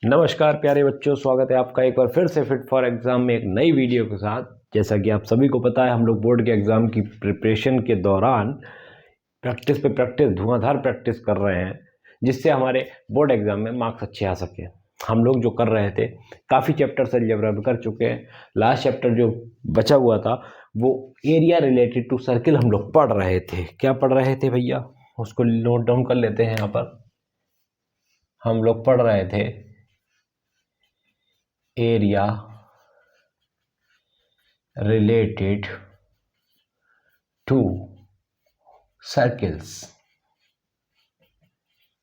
नमस्कार प्यारे बच्चों, स्वागत है आपका एक बार फिर से फिट फॉर एग्ज़ाम में एक नई वीडियो के साथ। जैसा कि आप सभी को पता है, हम लोग बोर्ड के एग्ज़ाम की प्रिपरेशन के दौरान प्रैक्टिस पे प्रैक्टिस, धुआंधार प्रैक्टिस कर रहे हैं, जिससे हमारे बोर्ड एग्ज़ाम में मार्क्स अच्छे आ सके। हम लोग जो कर रहे थे, काफ़ी चैप्टर्स अलजेब्रा में कर चुके हैं। लास्ट चैप्टर जो बचा हुआ था वो एरिया रिलेटेड टू सर्किल हम लोग पढ़ रहे थे। क्या पढ़ रहे थे भैया, उसको नोट डाउन कर लेते हैं। यहाँ पर हम लोग पढ़ रहे थे एरिया related to सर्किल्स।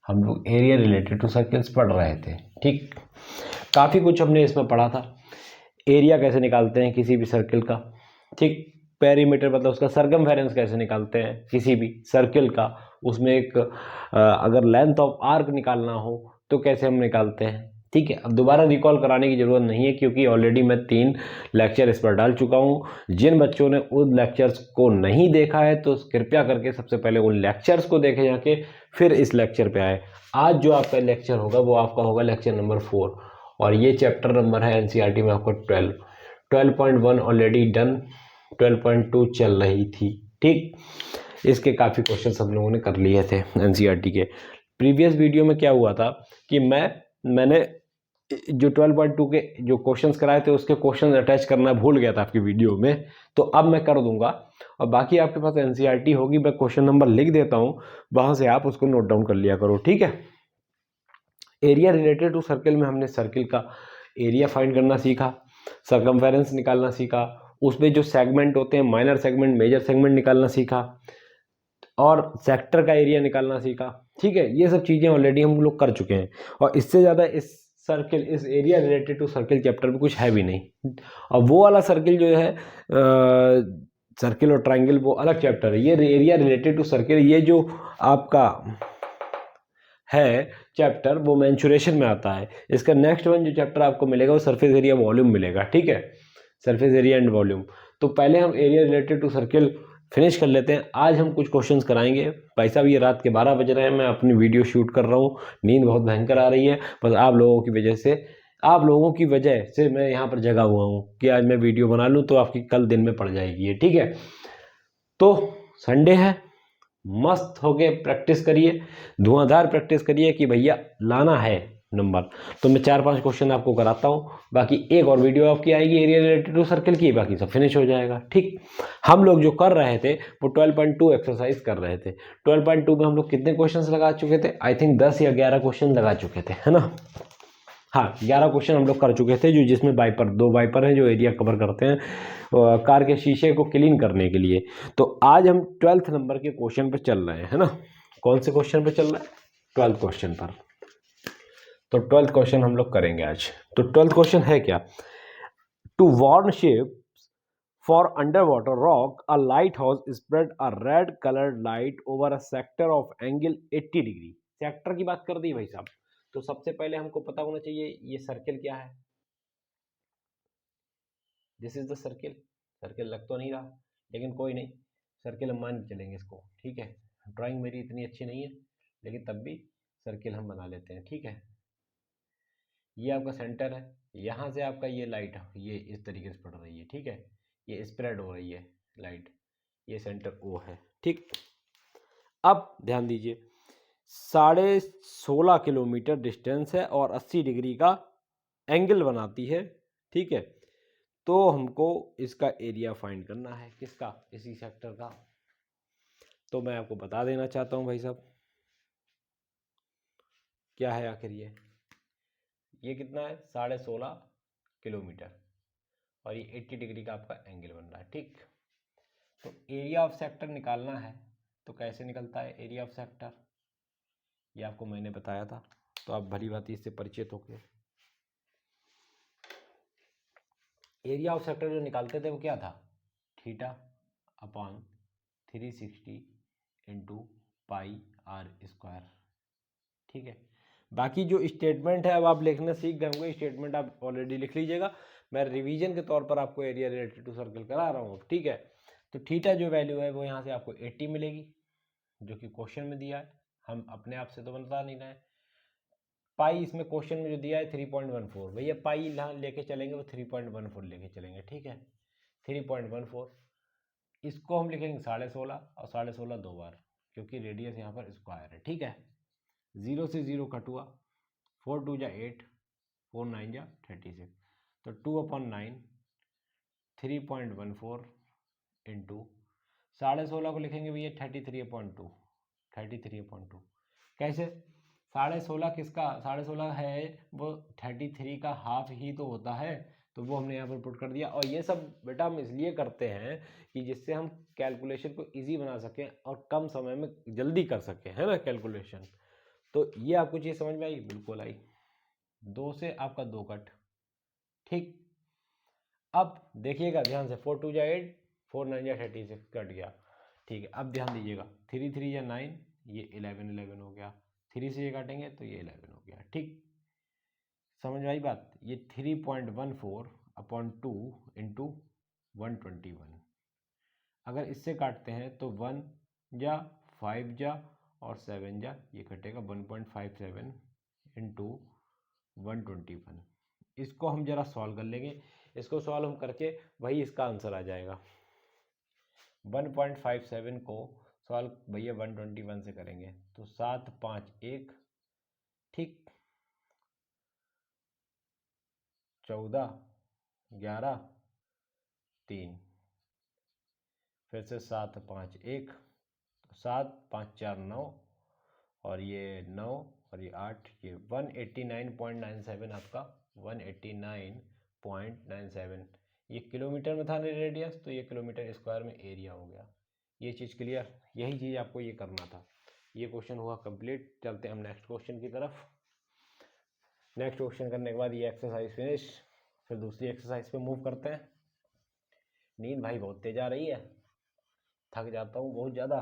हम लोग एरिया रिलेटेड टू सर्किल्स पढ़ रहे थे। ठीक, काफ़ी कुछ हमने इसमें पढ़ा था। एरिया कैसे निकालते हैं किसी भी सर्किल का, ठीक। पेरीमीटर मतलब उसका सरकमफेरेंस कैसे निकालते हैं किसी भी सर्किल का। उसमें एक अगर लेंथ ऑफ आर्क निकालना हो तो कैसे हम निकालते हैं, ठीक है। अब दोबारा रिकॉल कराने की ज़रूरत नहीं है, क्योंकि ऑलरेडी मैं 3 लेक्चर इस पर डाल चुका हूँ। जिन बच्चों ने उन लेक्चर्स को नहीं देखा है तो कृपया करके सबसे पहले उन लेक्चर्स को देखे जाके, फिर इस लेक्चर पे आए। आज जो आपका लेक्चर होगा वो आपका होगा लेक्चर नंबर 4, और ये चैप्टर नंबर है एनसीईआरटी में आपका 12.1 ऑलरेडी डन, 12.2 चल रही थी, ठीक। इसके काफ़ी क्वेश्चन हम लोगों ने कर लिए थे एनसीईआरटी के। प्रीवियस वीडियो में क्या हुआ था कि मैंने जो 12.2 के जो क्वेश्चंस कराए थे उसके क्वेश्चंस अटैच करना भूल गया था आपकी वीडियो में, तो अब मैं कर दूंगा। और बाकी आपके पास एनसीईआरटी होगी, मैं क्वेश्चन नंबर लिख देता हूँ, वहां से आप उसको नोट डाउन कर लिया करो, ठीक है। एरिया रिलेटेड टू सर्किल में हमने सर्किल का एरिया फाइंड करना सीखा, सरकमफेरेंस निकालना सीखा, उसमें जो सेगमेंट होते हैं माइनर सेगमेंट, मेजर सेगमेंट निकालना सीखा, और सेक्टर का एरिया निकालना सीखा, ठीक है। ये सब चीज़ें ऑलरेडी हम लोग कर चुके हैं, और इससे ज़्यादा इस area related to circle chapter में कुछ है भी नहीं। और वो वाला सर्किल जो है, सर्किल और ट्राइंगल, वो अलग चैप्टर है। ये एरिया रिलेटेड टू सर्किल, ये जो आपका है चैप्टर, वो मेंसुरेशन में आता है। इसका नेक्स्ट वन जो चैप्टर आपको मिलेगा वो सरफेस एरिया वॉल्यूम मिलेगा, ठीक है, सरफेस एरिया एंड वॉल्यूम। तो पहले हम area related to circle finish कर लेते हैं। आज हम कुछ क्वेश्चंस कराएंगे। भाई साहब, ये रात के 12 बज रहे हैं, मैं अपनी वीडियो शूट कर रहा हूँ, नींद बहुत भयंकर आ रही है, बस आप लोगों की वजह से मैं यहाँ पर जगा हुआ हूँ कि आज मैं वीडियो बना लूँ तो आपकी कल दिन में पड़ जाएगी ये, ठीक है। तो संडे है, मस्त होके प्रैक्टिस करिए, धुआंधार प्रैक्टिस करिए कि भैया लाना है नंबर। तो मैं 4-5 क्वेश्चन आपको कराता हूँ, बाकी एक और वीडियो आपकी आएगी एरिया रिलेटेड टू सर्किल की, बाकी सब फिनिश हो जाएगा, ठीक। हम लोग जो कर रहे थे वो 12.2 एक्सरसाइज कर रहे थे। 12.2 में हम लोग कितने क्वेश्चन लगा चुके थे, आई थिंक 10 या 11 क्वेश्चन लगा चुके थे, है ना। हाँ, 11 क्वेश्चन हम लोग कर चुके थे, जो जिसमें वाइपर, 2 वाइपर हैं जो एरिया कवर करते हैं कार के शीशे को क्लीन करने के लिए। तो आज हम 12th नंबर के क्वेश्चन पे चल रहे हैं, है ना। कौन से क्वेश्चन पे चल रहा है, 12th क्वेश्चन पर। तो 12th क्वेश्चन हम लोग करेंगे आज। तो 12th क्वेश्चन है क्या, to warn ship for underwater rock a lighthouse spread a red coloured light over a sector of angle 80 degree. Sector की बात कर दी भाई साहब, तो सबसे पहले हमको पता होना चाहिए ये सर्किल क्या है। This is the circle. Circle लग तो नहीं रहा, लेकिन कोई नहीं, सर्किल हम मान के चलेंगे इसको, ठीक है। ड्राइंग मेरी इतनी अच्छी नहीं है, लेकिन तब भी सर्किल हम बना लेते हैं, ठीक है। ये आपका सेंटर है, यहाँ से आपका ये लाइट ये इस तरीके से पड़ रही है, ठीक है, ये स्प्रेड हो रही है लाइट, ये सेंटर ओ है, ठीक। अब ध्यान दीजिए, 16.5 किलोमीटर डिस्टेंस है और 80 डिग्री का एंगल बनाती है, ठीक है। तो हमको इसका एरिया फाइंड करना है, किसका, इसी सेक्टर का। तो मैं आपको बता देना चाहता हूँ भाई साहब, क्या है आखिर ये कितना है, 16.5 किलोमीटर, और ये 80 डिग्री का आपका एंगल बन रहा है, ठीक। तो एरिया ऑफ सेक्टर निकालना है, तो कैसे निकलता है एरिया ऑफ सेक्टर, ये आपको मैंने बताया था, तो आप भली भांति इससे परिचित हो गए। एरिया ऑफ सेक्टर जो निकालते थे वो क्या था, theta upon 360 into pi r square, ठीक है। बाकी जो स्टेटमेंट है, अब आप लिखना सीख गए होंगे, स्टेटमेंट आप ऑलरेडी लिख लीजिएगा, मैं रिवीजन के तौर पर आपको एरिया रिलेटेड टू सर्कल करा रहा हूँ, ठीक है। तो थीटा जो वैल्यू है वो यहाँ से आपको 80 मिलेगी, जो कि क्वेश्चन में दिया है, हम अपने आप से तो बता नहीं रहे हैं। पाई इसमें क्वेश्चन में जो दिया है 3.14, भैया पाई यहाँ लेके चलेंगे वो 3.14 लेके चलेंगे, ठीक है 3.14, इसको हम लिखेंगे 16.5 और 16.5 दो बार, क्योंकि रेडियस यहाँ पर स्क्वायर है, ठीक है। 0 से 0 कट हुआ, 4 2 जा 8, 4 9 जा 36, तो 2/9 3.14 इंटू 16.5 को लिखेंगे भैया 33.2, 33.2 कैसे, 16.5 किसका 16.5 है वो 33 का हाफ ही तो होता है, तो वो हमने यहाँ पर पुट कर दिया। और ये सब बेटा हम इसलिए करते हैं कि जिससे हम कैलकुलेशन को इजी बना सकें और कम समय में जल्दी कर सकें, है ना कैलकुलेशन। तो ये आपको चीज़ समझ में आई, बिल्कुल आई। 2 से आपका 2 कट, ठीक। अब देखिएगा ध्यान से, 4 2 जा 8, 4 9 जा 36 कट गया, ठीक है। अब ध्यान दीजिएगा 3 3 जा 9, ये 11 11 हो गया, 3 से ये काटेंगे तो ये 11 हो गया, ठीक। समझ में आई बात। ये 3.14/2 इंटू 121, अगर इससे काटते हैं तो 1 जा 5 जा और 7 जा, ये कटेगा 1.57 इंटू 121। इसको हम जरा सॉल्व कर लेंगे, इसको सॉल्व हम करके वही इसका आंसर आ जाएगा। 1.57 को सॉल्व भैया 121 से करेंगे तो 7 5 1, ठीक, 14 11 3, फिर से 7 5 1, 7 5 4 9 और ये 9 और ये 8, ये 189.97 आपका 189.97, ये किलोमीटर में था रेडियस, तो ये किलोमीटर स्क्वायर में एरिया हो गया। ये चीज़ क्लियर, यही चीज़ आपको ये करना था। ये क्वेश्चन हुआ कंप्लीट। चलते हैं हम नेक्स्ट क्वेश्चन की तरफ। नेक्स्ट क्वेश्चन करने के बाद ये एक्सरसाइज फिनिश, फिर दूसरी एक्सरसाइज पे मूव करते हैं। नींद भाई बहुत तेज आ रही है, थक जाता हूँ बहुत ज़्यादा।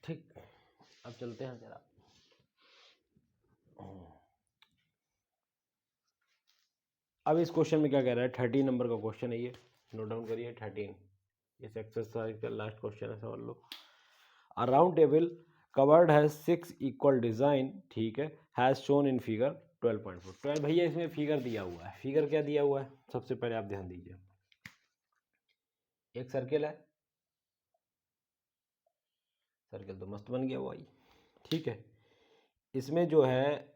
ठीक, अब चलते हैं जरा। अब इस क्वेश्चन में क्या कह रहा है, 13 नंबर का क्वेश्चन है ये, नोट डाउन करिए 13। इस एक्सरसाइज का लास्ट क्वेश्चन है, समझ लो। A round table covered has 6 equal design, ठीक है, हैज शोन इन फिगर 12.4। 12 भैया इसमें फिगर दिया हुआ है, फिगर क्या दिया हुआ है, सबसे पहले आप ध्यान दीजिए। एक सर्किल है, सर्किल तो मस्त बन गया हुआ ही, ठीक है। इसमें जो है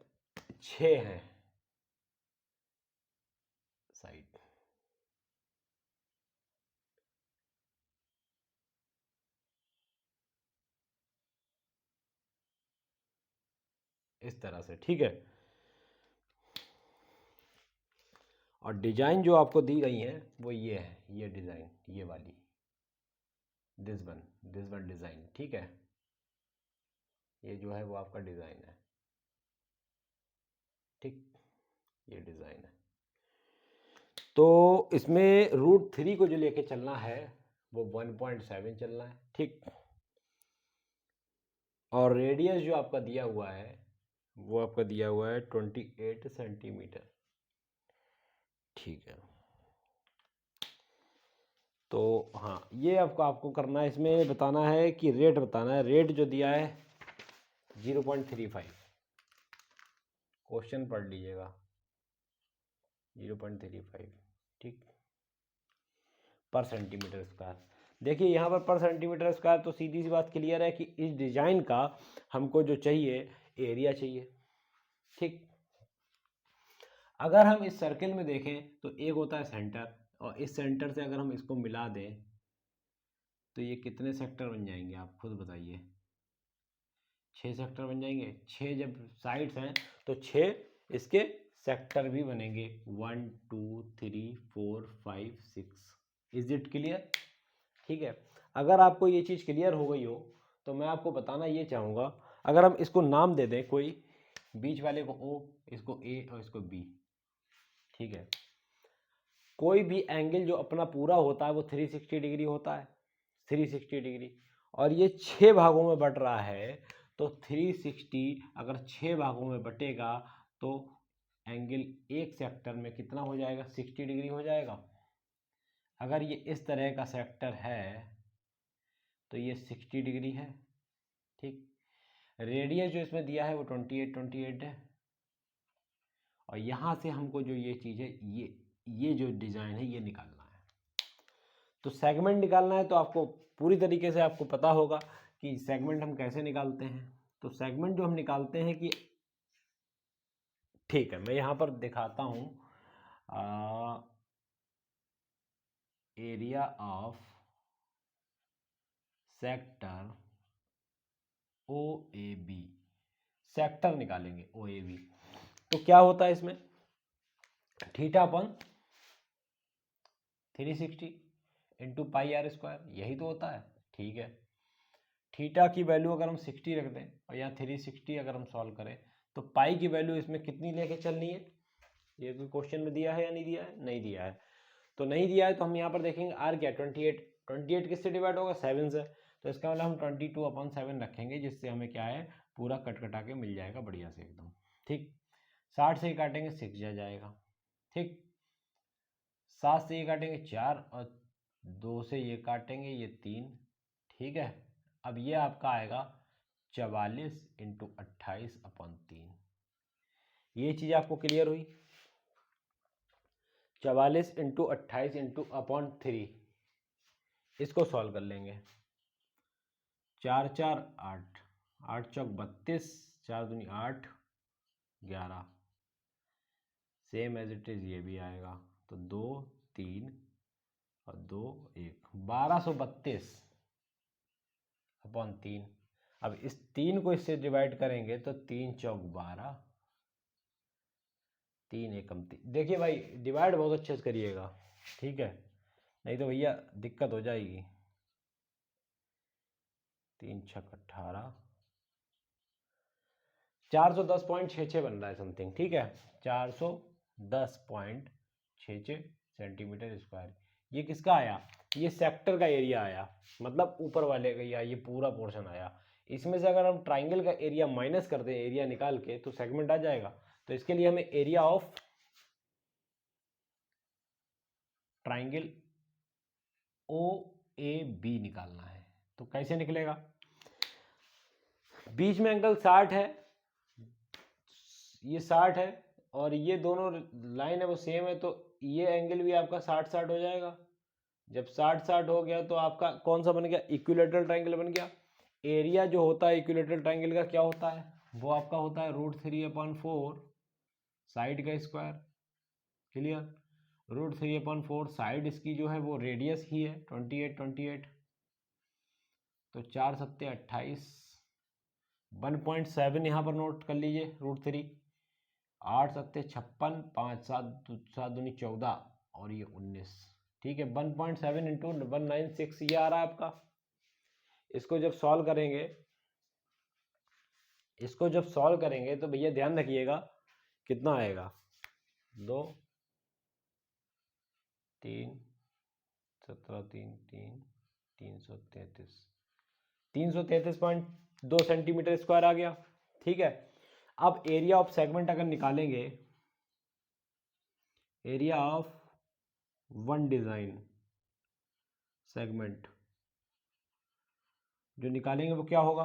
6 हैं साइड, इस तरह से, ठीक है। और डिजाइन जो आपको दी गई है वो ये है, ये डिजाइन, ये वाली, दिस वन डिजाइन, ठीक है। ये जो है वो आपका डिजाइन है, ठीक, ये डिजाइन है। तो इसमें √3 को जो लेके चलना है वो 1.7 चलना है, ठीक। और रेडियस जो आपका दिया हुआ है वो आपका दिया हुआ है 28 सेंटीमीटर, ठीक है। तो हाँ, ये आपको करना है, इसमें बताना है कि रेट बताना है। रेट जो दिया है 0.35, क्वेश्चन पढ़ लीजिएगा, 0.35, ठीक, पर सेंटीमीटर स्क्वायर। देखिए यहाँ पर सेंटीमीटर स्क्वायर, तो सीधी सी बात क्लियर है कि इस डिजाइन का हमको जो चाहिए एरिया चाहिए, ठीक। अगर हम इस सर्किल में देखें तो एक होता है सेंटर, और इस सेंटर से अगर हम इसको मिला दें तो ये कितने सेक्टर बन जाएंगे, आप खुद बताइए। 6 सेक्टर बन जाएंगे। 6 जब साइड्स हैं तो 6 इसके सेक्टर भी बनेंगे, 1 2 3 4 5 6। इज इट क्लियर, ठीक है। अगर आपको ये चीज़ क्लियर हो गई हो तो मैं आपको बताना ये चाहूँगा, अगर हम इसको नाम दे दें, कोई बीच वाले को O, इसको A और इसको B, ठीक है। कोई भी एंगल जो अपना पूरा होता है वो 360 डिग्री होता है, 360 डिग्री, और ये 6 भागों में बट रहा है, तो 360 अगर 6 भागों में बटेगा तो एंगल एक सेक्टर में कितना हो जाएगा, 60 डिग्री हो जाएगा। अगर ये इस तरह का सेक्टर है तो ये 60 डिग्री है, ठीक। रेडियस जो इसमें दिया है वो 28 है, और यहाँ से हमको जो ये चीज़ है, ये जो डिज़ाइन है ये निकालना है। तो सेगमेंट निकालना है तो आपको पूरी तरीके से आपको पता होगा कि सेगमेंट हम कैसे निकालते हैं। तो सेगमेंट जो हम निकालते हैं कि, ठीक है, मैं यहाँ पर दिखाता हूँ area of sector O A B, sector निकालेंगे ओ ए बी। तो क्या होता है इसमें, theta upon 360 into pi r square, यही तो होता है, ठीक है। थीटा की वैल्यू अगर हम 60 रख दें और यहाँ 360 अगर हम सॉल्व करें तो पाई की वैल्यू इसमें कितनी लेके चलनी है, ये कोई क्वेश्चन में दिया है या नहीं दिया है, नहीं दिया है। तो नहीं दिया है तो हम यहाँ पर देखेंगे आर क्या, 28 किससे डिवाइड होगा, 7 से। तो इसका मतलब हम 22/7 रखेंगे, जिससे हमें क्या है, पूरा कट कटा के मिल जाएगा बढ़िया से एकदम, ठीक। 60 से ही काटेंगे 6 जाएगा, ठीक। 7 से ये काटेंगे 4 और 2 से ये काटेंगे ये 3, ठीक है। अब ये आपका आएगा 44 इंटू 28/3। ये चीज़ आपको क्लियर हुई। 44 इंटू 28 इंटू अपॉन 3, इसको सॉल्व कर लेंगे। 4 4 8, 8 चौक 32, 4 दूनी 8, 11, सेम एज इट इज़ ये भी आएगा। तो 2 3 और 2 1, 1232/3। अब इस 3 को इससे डिवाइड करेंगे तो 3 चौक 12, 3 एकम 3। देखिए भाई डिवाइड बहुत अच्छे से करिएगा, ठीक है, नहीं तो भैया दिक्कत हो जाएगी। 3 छक 18, 410.66 बन रहा है समथिंग, ठीक है, 410.66 सेंटीमीटर स्क्वायर। ये किसका आया, ये सेक्टर का एरिया आया, मतलब ऊपर वाले का, या ये पूरा पोर्शन आया। इसमें से अगर हम ट्राइंगल का एरिया माइनस कर दें, एरिया निकाल के, तो सेगमेंट आ जाएगा। तो इसके लिए हमें area of triangle O A B निकालना है। तो कैसे निकलेगा, बीच में एंगल 60 है, ये 60 है, और ये दोनों लाइन है वो सेम है, तो ये एंगल भी आपका 60 हो जाएगा। जब 60 हो गया तो आपका कौन सा बन गया, इक्विलेटरल ट्राइंगल बन गया। एरिया जो होता है इक्विलेटरल ट्राइंगल का क्या होता है, वो आपका होता है √3/4 साइड का स्क्वायर, क्लियर। √3/4 साइड इसकी जो है वो रेडियस ही है 28। तो 4 सत्ते 28, 1.7 यहाँ पर नोट कर लीजिए, √3, 8 सत्ते 56, 5 7 दूनी 14 और ये 19, ठीक है। 1.7 इंटू 196 ये आ रहा है आपका। इसको जब सॉल्व करेंगे, तो भैया ध्यान रखिएगा कितना आएगा, 2 3 17 3 3 333.2 सेंटीमीटर स्क्वायर आ गया, ठीक है। अब एरिया ऑफ सेगमेंट अगर निकालेंगे, area of one design segment जो निकालेंगे वो क्या होगा,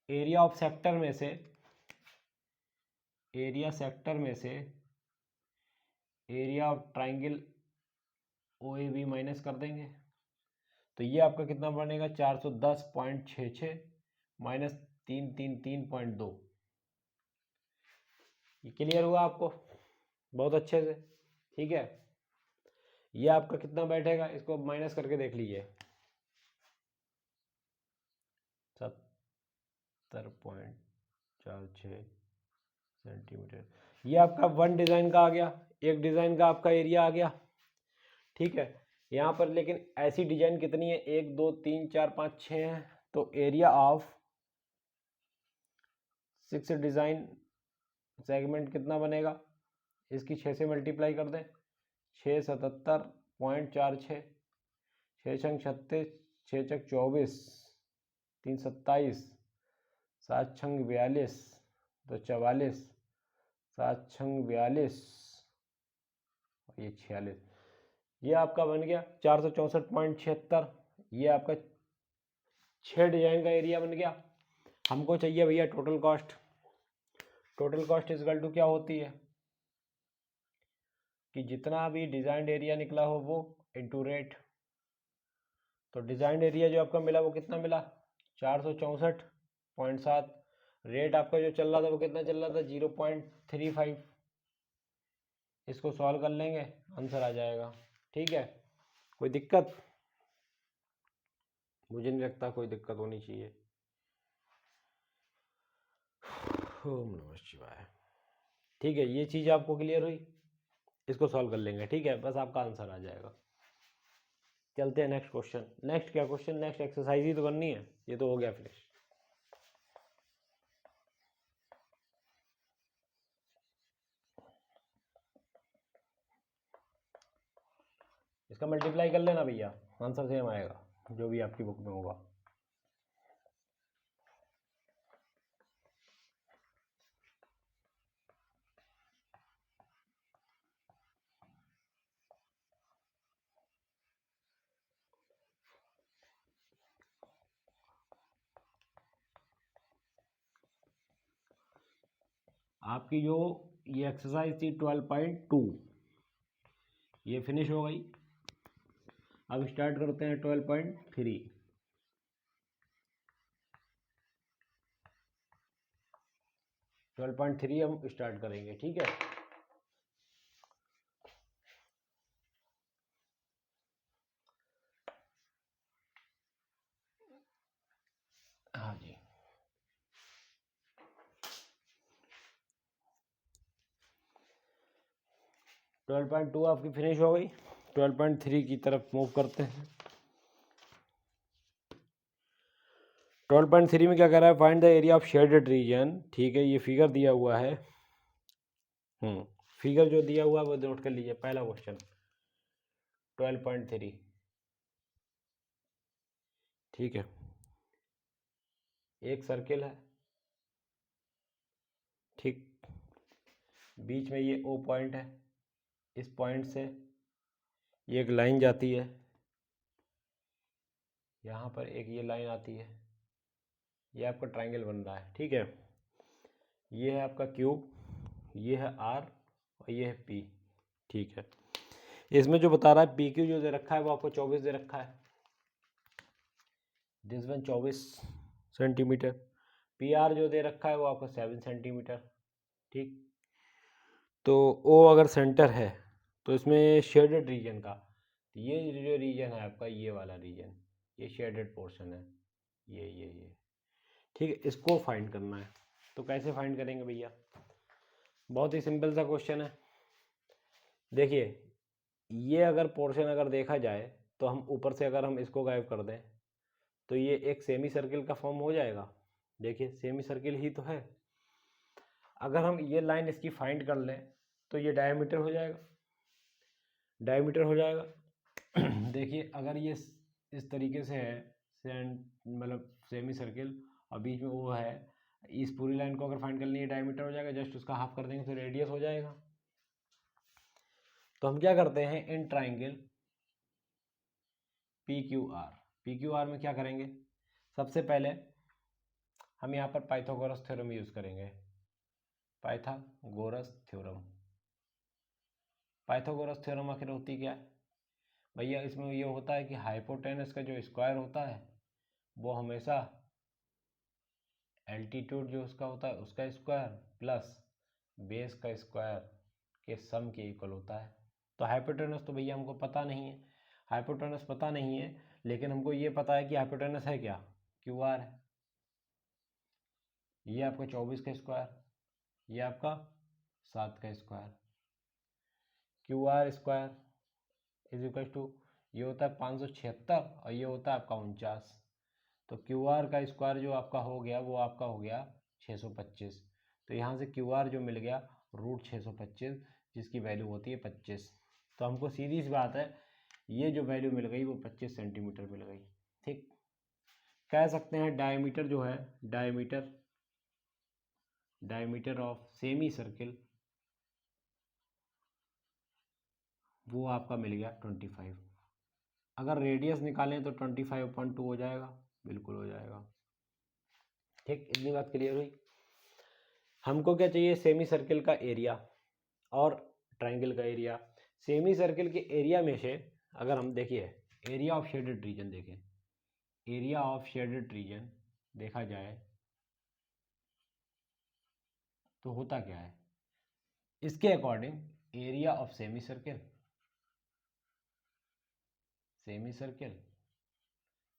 एरिया ऑफ सेक्टर में से area of triangle O A B minus कर देंगे। तो ये आपका कितना बनेगा, 410.66 माइनस 333.2। ये क्लियर हुआ आपको बहुत अच्छे से, ठीक है। ये आपका कितना बैठेगा, इसको माइनस करके देख लीजिए, 70.46 सेंटीमीटर। ये आपका वन डिजाइन का आ गया, एक डिजाइन का आपका एरिया आ गया, ठीक है। यहाँ पर लेकिन ऐसी डिजाइन कितनी है, 1 2 3 4 5 6 है। तो एरिया ऑफ 6 डिजाइन सेगमेंट कितना बनेगा, इसकी 6 से मल्टीप्लाई कर दें, 6 77.46, 6 छंग 36, 6 चक 24, 3 27, 7 छंग 42 तो 44, 7 छंग 42 और ये 46, ये आपका बन गया 464.76। ये आपका 6 डिजाइन का एरिया बन गया। हमको चाहिए भैया total cost. Total cost equal to क्या होती है कि जितना भी डिजाइन एरिया निकला हो वो इनटू रेट। तो डिजाइन एरिया जो आपका मिला वो कितना मिला 464.7। रेट आपका जो चल रहा था वो कितना चल रहा था 0.35। इसको सॉल्व कर लेंगे आंसर आ जाएगा। ठीक है, कोई दिक्कत? मुझे नहीं लगता कोई दिक्कत होनी चाहिए। ओम नमः शिवाय। ठीक है, ये चीज़ आपको क्लियर हुई, इसको सॉल्व कर लेंगे। ठीक है, बस आपका आंसर आ जाएगा। चलते हैं नेक्स्ट क्वेश्चन। नेक्स्ट क्या क्वेश्चन, नेक्स्ट एक्सरसाइज ही तो करनी है, ये तो हो गया फिनिश। इसका मल्टीप्लाई कर लेना भैया, आंसर सेम आएगा जो भी आपकी बुक में होगा। आपकी जो ये एक्सरसाइज थी 12.2 ये फिनिश हो गई। अब स्टार्ट करते हैं 12.3। 12.3 हम स्टार्ट करेंगे। ठीक है, हाँ जी। 12.2 आपकी फिनिश हो गई। 12.3 की तरफ मूव करते हैं। 12.3 में क्या कह रहा है, find the area of shaded reason. ठीक है, ये फिगर दिया हुआ है। फिगर जो दिया हुआ है वो नोट कर लीजिए। पहला क्वेश्चन 12.3। ठीक है, एक सर्किल है। ठीक, बीच में ये ओ पॉइंट है। इस पॉइंट से ये एक लाइन जाती है, यहाँ पर एक ये लाइन आती है। ये आपका ट्रायंगल बन रहा है। ठीक है, ये है आपका क्यूब, ये है आर और ये है पी। ठीक है, इसमें जो बता रहा है पी क्यू जो दे रखा है वो आपको 24 दे रखा है। This one 24 centimetre. P R जो दे रखा है वो आपको 7 सेंटीमीटर। ठीक, तो ओ अगर सेंटर है तो इसमें शेडेड रीजन का, ये जो रीजन है आपका, ये वाला रीजन, ये शेडेड पोर्शन है। ये ठीक है, इसको फाइंड करना है। तो कैसे फाइंड करेंगे भैया, बहुत ही सिंपल सा क्वेश्चन है। देखिए, ये अगर पोर्शन अगर देखा जाए तो हम ऊपर से अगर हम इसको गायब कर दें तो ये एक सेमी सर्किल का फॉर्म हो जाएगा। देखिए, सेमी सर्किल ही तो है। अगर हम ये लाइन इसकी फाइंड कर लें तो ये डायमीटर हो जाएगा। डायमीटर हो जाएगा देखिए, अगर ये इस तरीके से है, मतलब सेमी सर्किल, और बीच में वो है, इस पूरी लाइन को अगर फाइंड कर लेंगे डायमीटर हो जाएगा। जस्ट उसका हाफ कर देंगे तो रेडियस हो जाएगा। तो हम क्या करते हैं, in triangle P Q R में क्या करेंगे, सबसे पहले हम यहाँ पर पाइथागोरस थ्योरम यूज करेंगे। पाइथागोरस थ्योरम, पाइथागोरस थ्योरम आखिर होती क्या है भैया, इसमें ये होता है कि हाइपोटेनस का जो स्क्वायर होता है वो हमेशा एल्टीट्यूड जो उसका होता है उसका स्क्वायर प्लस बेस का स्क्वायर के सम के इक्वल होता है। तो हाइपोटेनस तो भैया हमको पता नहीं है, हाइपोटेनस पता नहीं है, लेकिन हमको ये पता है कि हाइपोटेनस है क्या, क्यू आर है। ये आपका 24 का स्क्वायर, ये आपका 7 का square. Q r square is equal to, ये होता है 576 और ये होता है आपका 49। तो क्यू आर का स्क्वायर जो आपका हो गया वो आपका हो गया 625। तो यहाँ से क्यू आर जो मिल गया रूट 625, जिसकी वैल्यू होती है 25। तो हमको सीधी सी बात है, ये जो वैल्यू मिल गई वो 25 सेंटीमीटर मिल गई। ठीक, कह सकते हैं डायमीटर जो है, diameter diameter of semi circle वो आपका मिल गया 25। अगर रेडियस निकालें तो 25/2 हो जाएगा, बिल्कुल हो जाएगा। ठीक, इतनी बात क्लियर हुई। हमको क्या चाहिए, सेमी सर्किल का एरिया और ट्राइंगल का एरिया। सेमी सर्किल के एरिया में से अगर हम देखिए एरिया ऑफ शेडेड रीजन देखें, एरिया ऑफ शेडेड रीजन देखा जाए तो होता क्या है, इसके according area of semi circle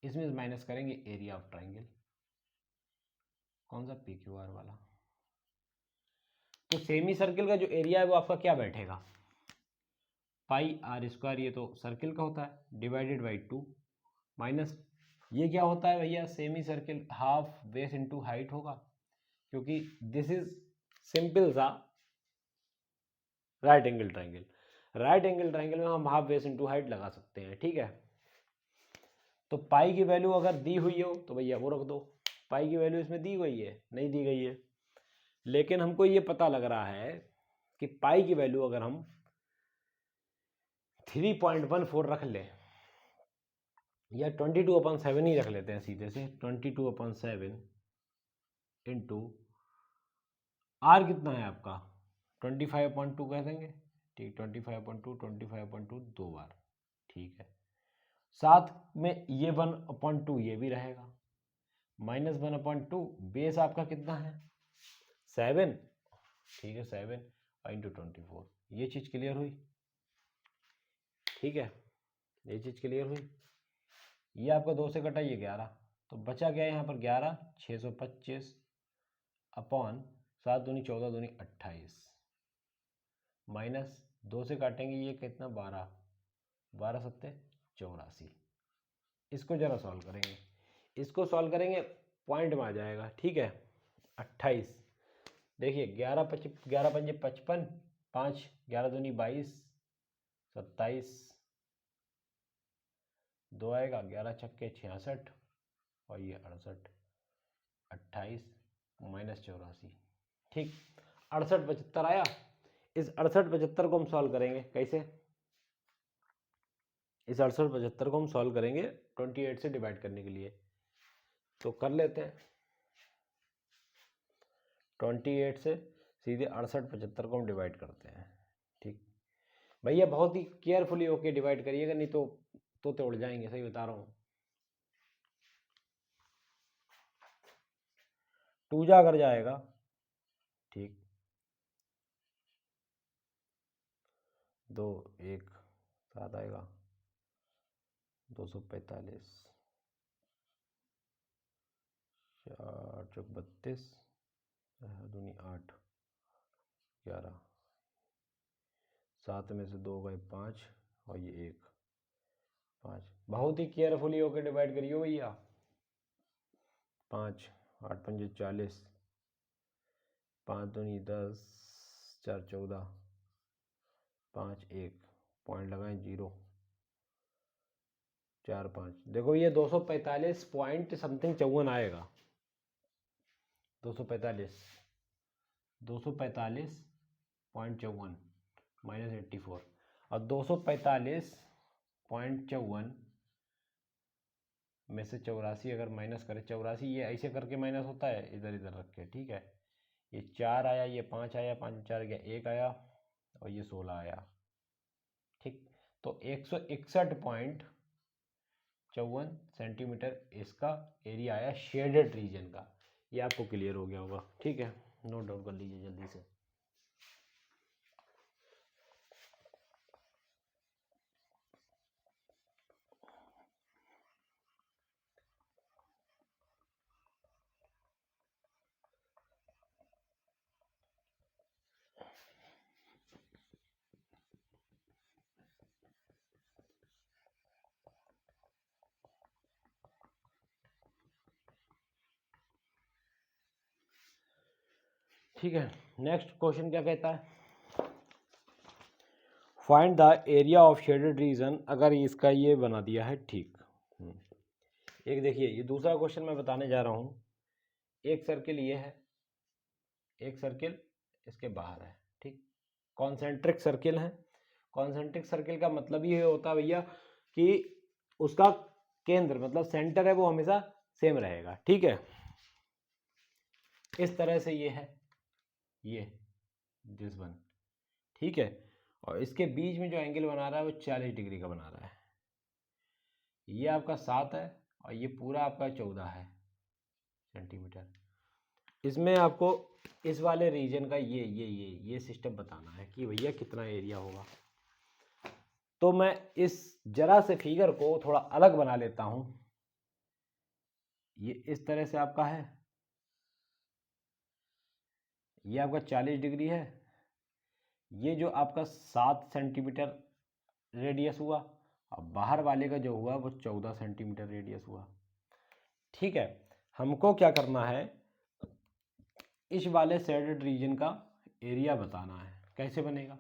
इसमें माइनस करेंगे एरिया ऑफ ट्राइंगल, कौन सा, PQR वाला। तो सेमी सर्किल का जो एरिया है वो आपका क्या बैठेगा, πr², ये तो सर्किल का होता है, डिवाइडेड बाई 2 माइनस ये क्या होता है भैया, semi circle half base into height होगा, क्योंकि दिस इज सिंपल सा right angle triangle. Right angle triangle में हम हाफ बेस इनटू हाइट लगा सकते हैं, ठीक है। तो पाई की वैल्यू अगर दी हुई हो तो भैया वो रख दो, पाई की वैल्यू इसमें दी गई है, नहीं दी गई है, लेकिन हमको ये पता लग रहा है कि पाई की वैल्यू अगर हम 3.14 रख लें या 22/7 ही रख लेते हैं सीधे से, 22/7 इंटू आर कितना है आपका 25/2 कह देंगे, ठीक, 25/2 दो बार, ठीक है। साथ में ये 1/2 ये भी रहेगा, -1/2 बेस आपका कितना है 7, ठीक है 7 इंटू 24, ये चीज़ क्लियर हुई, ठीक है, ये चीज़ क्लियर हुई। ये आपका 2 से कटा ये 11, तो बचा क्या है यहाँ पर 11, 625 अपॉन 7 दूनी 14 दूनी 28 माइनस 2 से काटेंगे ये कितना 12, 12 सत्ते 84। इसको जरा सॉल्व करेंगे, इसको सॉल्व करेंगे पॉइंट में आ जाएगा, ठीक है। 28 देखिए 11 पंजे 55, 5 11 दूनी 22 27, 2 आएगा 11 छक्के 66 और ये 68, 28 माइनस 84, ठीक, 68 75 आया। इस 68 75 को हम सॉल्व करेंगे कैसे, इस 68 75 को हम सॉल्व करेंगे 28 से डिवाइड करने के लिए, तो कर लेते हैं 28 से सीधे 68 75 को हम डिवाइड करते हैं, ठीक। भैया बहुत ही केयरफुली होके डिवाइड करिएगा, नहीं तो तोते उड़ जाएंगे, सही बता रहा हूँ। 2 जा कर जाएगा, ठीक, 2 1 7 आएगा 245, 4 चौक 32, दूनी 8 11, 7 में से 2 गए 5 और ये 1 5, बहुत ही केयरफुली होकर डिवाइड करिए भैया। 5 8 पंजे 40, 5 दूनी 10, 4 14, 5 1 पॉइंट लगाएं 0, 4 5, देखो ये 245 पॉइंट समथिंग 54 आएगा, 245.54 -84 और 245.54 में से 84 अगर माइनस करें, 84 ये ऐसे करके माइनस होता है, इधर इधर रख के, ठीक है। ये 4 आया, ये 5 आया, 5 4 गया 1 आया और ये 16 आया, ठीक। तो 161.54 सेंटीमीटर इसका एरिया आया शेडेड रीजन का। ये आपको क्लियर हो गया होगा, ठीक है, नोट डाउन कर लीजिए जल्दी से। ठीक है, नेक्स्ट क्वेश्चन क्या कहता है, find the area of shaded reason. अगर इसका ये बना दिया है, ठीक। एक देखिए ये दूसरा क्वेश्चन मैं बताने जा रहा हूँ, एक सर्किल ये है, एक सर्किल इसके बाहर है, ठीक। कॉन्सेंट्रिक सर्किल है। कॉन्सेंट्रिक सर्किल का मतलब ये होता है भैया कि उसका केंद्र मतलब सेंटर है वो हमेशा सेम रहेगा, ठीक है। इस तरह से ये है, ये दिस वन, ठीक है। और इसके बीच में जो एंगल बना रहा है वो 40 डिग्री का बना रहा है। ये आपका 7 है और ये पूरा आपका 14 है सेंटीमीटर। इसमें आपको इस वाले रीजन का ये सिस्टम बताना है कि भैया कितना एरिया होगा। तो मैं इस जरा से फिगर को थोड़ा अलग बना लेता हूं। ये इस तरह से आपका है, ये आपका 40 डिग्री है, ये जो आपका 7 सेंटीमीटर रेडियस हुआ, अब बाहर वाले का जो हुआ वो 14 सेंटीमीटर रेडियस हुआ, ठीक है। हमको क्या करना है, इस वाले शेडेड रीजन का एरिया बताना है। कैसे बनेगा,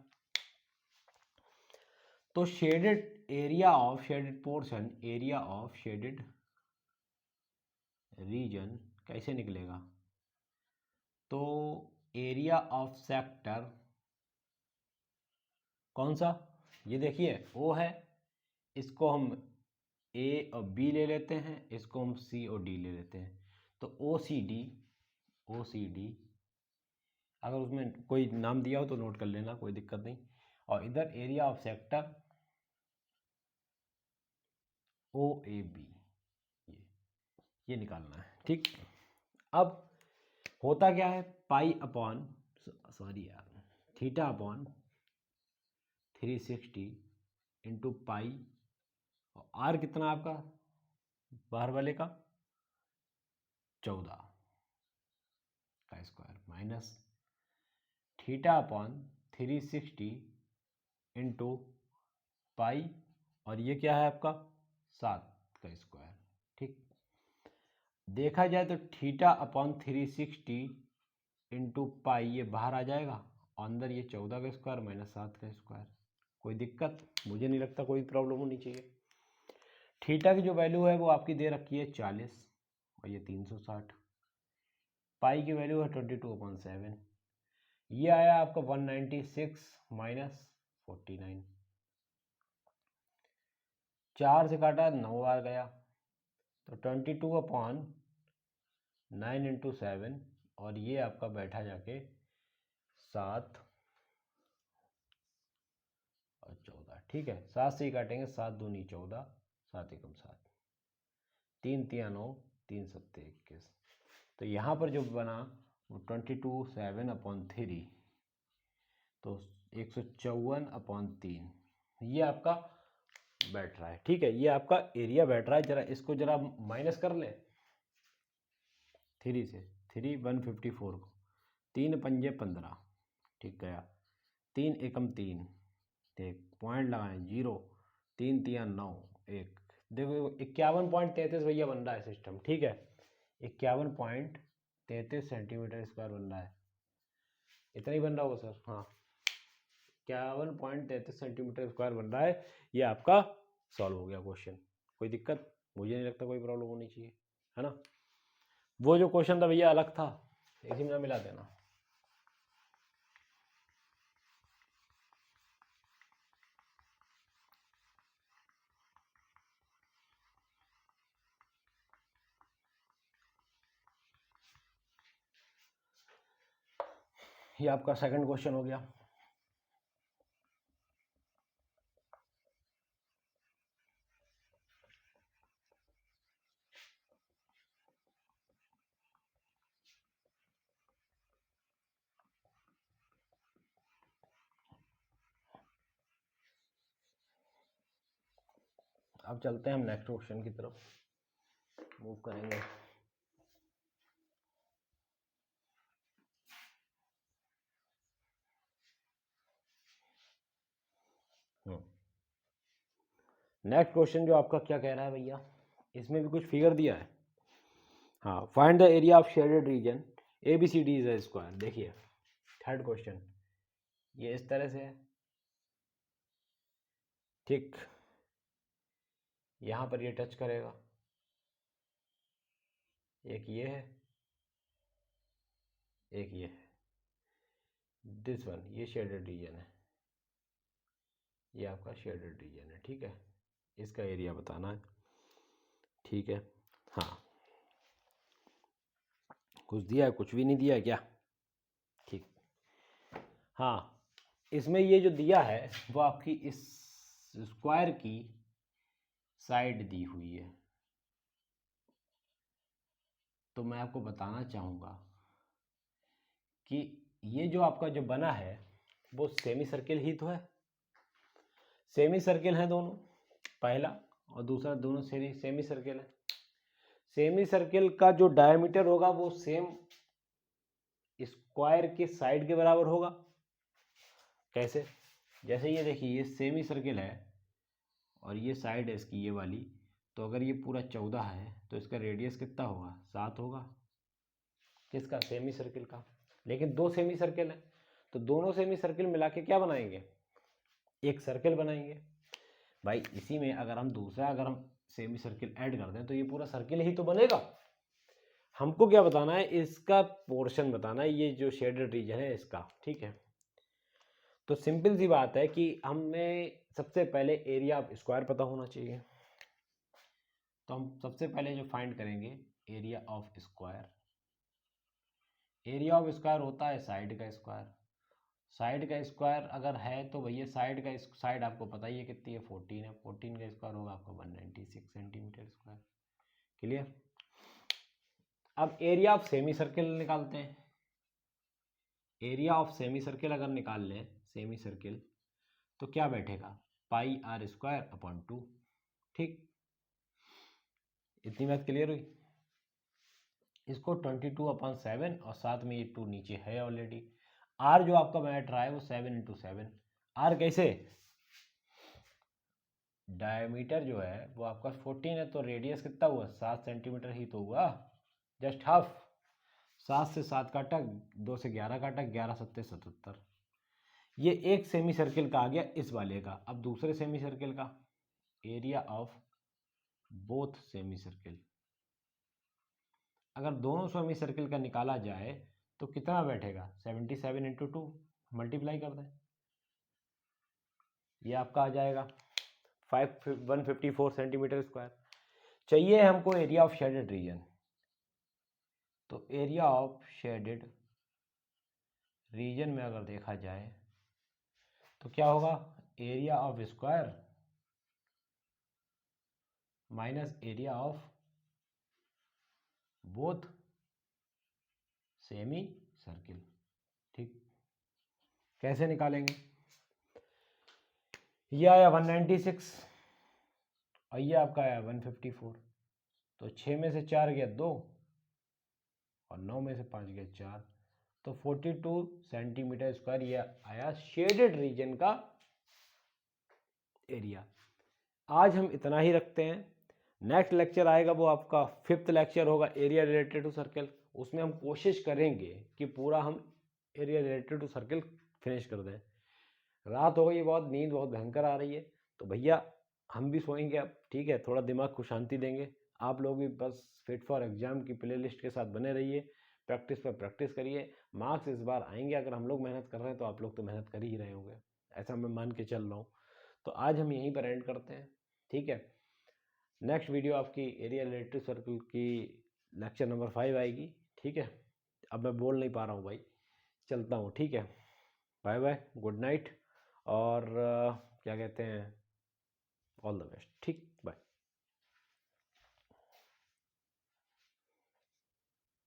तो shaded area of shaded portion, area of shaded reason कैसे निकलेगा, तो एरिया ऑफ सेक्टर कौन सा, ये देखिए ओ है, इसको हम ए और बी ले लेते हैं, इसको हम सी और डी ले लेते हैं। तो ओ सी डी, अगर उसमें कोई नाम दिया हो तो नोट कर लेना, कोई दिक्कत नहीं। और इधर area of sector O A B, ये निकालना है, ठीक। अब होता क्या है, पाई अपॉन सॉरी यार थीटा अपॉन 360 इंटू पाई, और आर कितना आपका बाहर वाले का 14 का square minus theta upon 360 into pi, और ये क्या है आपका 7 का स्क्वायर, ठीक। देखा जाए तो थीटा अपॉन 360 इंटू पाई ये बाहर आ जाएगा, और अंदर ये 14 का स्क्वायर माइनस 7 का स्क्वायर। कोई दिक्कत, मुझे नहीं लगता कोई प्रॉब्लम होनी चाहिए। थीटा की जो वैल्यू है वो आपकी दे रखी है 40 और ये 360, पाई की वैल्यू है 22/7, ये आया आपका 196 माइनस 49, 4 से काटा 9 बार गया, तो 22/9 इंटू 7, और ये आपका बैठा जाके 7 और 14, ठीक है। 7 से ही काटेंगे, 7 दूनी 14, 7 एकम 7, 3 तिया 9, 3 सत्ते 21। तो यहाँ पर जो बना वो 22/7/3, तो 154/3 ये आपका बैठ रहा है, ठीक है। ये आपका एरिया बैठ रहा है। जरा इसको जरा माइनस कर ले 3 से, 3 154 को 3 पंजे 15, ठीक गया, 3 एकम 3, एक पॉइंट लगाएं 0, 3 तिया 9, 1, देखो 51.33 भैया बन रहा है सिस्टम, ठीक है। 51.33 सेंटीमीटर स्क्वायर बन रहा है, इतना ही बन रहा होगा सर, हाँ 51.33 सेंटीमीटर स्क्वायर बन रहा है। ये आपका सॉल्व हो गया क्वेश्चन, कोई दिक्कत, मुझे नहीं लगता कोई प्रॉब्लम होनी चाहिए, है ना। वो जो क्वेश्चन था भैया अलग था, इसी में मिला देना। ये आपका सेकंड क्वेश्चन हो गया। अब चलते हैं हम नेक्स्ट क्वेश्चन की तरफ मूव करेंगे। नेक्स्ट क्वेश्चन जो आपका क्या कह रहा है भैया, इसमें भी कुछ फिगर दिया है। हाँ, find the area of shaded region A B C D is a square. देखिए थर्ड क्वेश्चन ये इस तरह से है, ठीक। यहाँ पर ये टच करेगा, एक ये है, एक ये है, दिस वन, ये शेडेड रीजन है, ये आपका शेडेड रीजन है, ठीक है। इसका एरिया बताना है, ठीक है। हाँ, कुछ दिया है, कुछ भी नहीं दिया है क्या? ठीक। हाँ, इसमें ये जो दिया है वो आपकी इस स्क्वायर की साइड दी हुई है। तो मैं आपको बताना चाहूँगा कि ये जो आपका जो बना है वो सेमी सर्किल ही तो है, सेमी सर्किल है दोनों, पहला और दूसरा दोनों सेमी सर्किल है। सेमी सर्किल का जो डायमीटर होगा वो सेम स्क्वायर के साइड के बराबर होगा। कैसे? जैसे ये देखिए, ये सेमी सर्किल है और ये साइड है इसकी ये वाली, तो अगर ये पूरा 14 है तो इसका रेडियस कितना होगा? 7 होगा। किसका? सेमी सर्किल का। लेकिन दो सेमी सर्किल है तो दोनों सेमी सर्किल मिला के क्या बनाएंगे? एक सर्किल बनाएंगे। भाई इसी में अगर हम दूसरा अगर हम सेमी सर्किल ऐड कर दें तो ये पूरा सर्किल ही तो बनेगा। हमको क्या बताना है? इसका पोर्शन बताना है, ये जो शेडेड रीजन है इसका, ठीक है। तो सिंपल सी बात है कि हमें सबसे पहले एरिया ऑफ स्क्वायर पता होना चाहिए। तो हम सबसे पहले जो फाइंड करेंगे area of square, area of square होता है साइड का स्क्वायर। साइड का स्क्वायर अगर है तो भैया साइड का साइड आपको पता ही है कितनी है, 14 है। 14 का स्क्वायर होगा आपका 196 सेंटीमीटर स्क्वायर। क्लियर? अब एरिया ऑफ सेमी सर्किल निकालते हैं। एरिया ऑफ सेमी सर्किल अगर निकाल लें, सेमी सर्किल, तो क्या बैठेगा? पाई आर स्क्वायर अपॉन 2। ठीक, इतनी बात क्लियर हुई। इसको 22/7 और साथ में ये 2 नीचे है ऑलरेडी। आर जो आपका बैठ रहा है वो 7 × 7। आर कैसे? डायमीटर जो है वो आपका 14 है तो रेडियस कितना हुआ? 7 सेंटीमीटर ही तो हुआ, जस्ट हाफ। 7 से 7 काटा, 2 से 11 काटा, 11 सत्ते 77। ये एक सेमी सर्किल का आ गया इस वाले का। अब दूसरे सेमी सर्किल का area of both semi circle, अगर दोनों सेमी सर्किल का निकाला जाए तो कितना बैठेगा? 77 × 2 मल्टीप्लाई कर दें, ये आपका आ जाएगा 154 सेंटीमीटर स्क्वायर। चाहिए हमको एरिया ऑफ शेडेड रीजन, तो एरिया ऑफ शेडेड रीजन में अगर देखा जाए तो क्या होगा? Area of square minus area of both semi circle. ठीक, कैसे निकालेंगे? ये आया 196 और ये आपका आया 154, तो 6 में से 4 गया 2 और 9 में से 5 गया 4, तो 42 सेंटीमीटर स्क्वायर ये आया शेडेड रीजन का एरिया। आज हम इतना ही रखते हैं। नेक्स्ट लेक्चर आएगा वो आपका 5th लेक्चर होगा एरिया रिलेटेड टू सर्कल। उसमें हम कोशिश करेंगे कि पूरा हम area related to circle finish कर दें। रात हो गई बहुत, नींद बहुत भयंकर आ रही है, तो भैया हम भी सोएंगे अब, ठीक है। थोड़ा दिमाग को शांति देंगे। आप लोग भी बस फिट फॉर एग्जाम की प्लेलिस्ट के साथ बने रहिए, प्रैक्टिस पर प्रैक्टिस करिए। मार्क्स इस बार आएंगे। अगर हम लोग मेहनत कर रहे हैं तो आप लोग तो मेहनत कर ही रहे होंगे, ऐसा मैं मान के चल रहा हूँ। तो आज हम यहीं पर एंड करते हैं, ठीक है। नेक्स्ट वीडियो आपकी एरिया रिलेटेड सर्कल की लेक्चर नंबर 5 आएगी, ठीक है। अब मैं बोल नहीं पा रहा हूँ भाई, चलता हूँ, ठीक है। बाय बाय, गुड नाइट, और क्या कहते हैं, ऑल द बेस्ट, ठीक, बाय।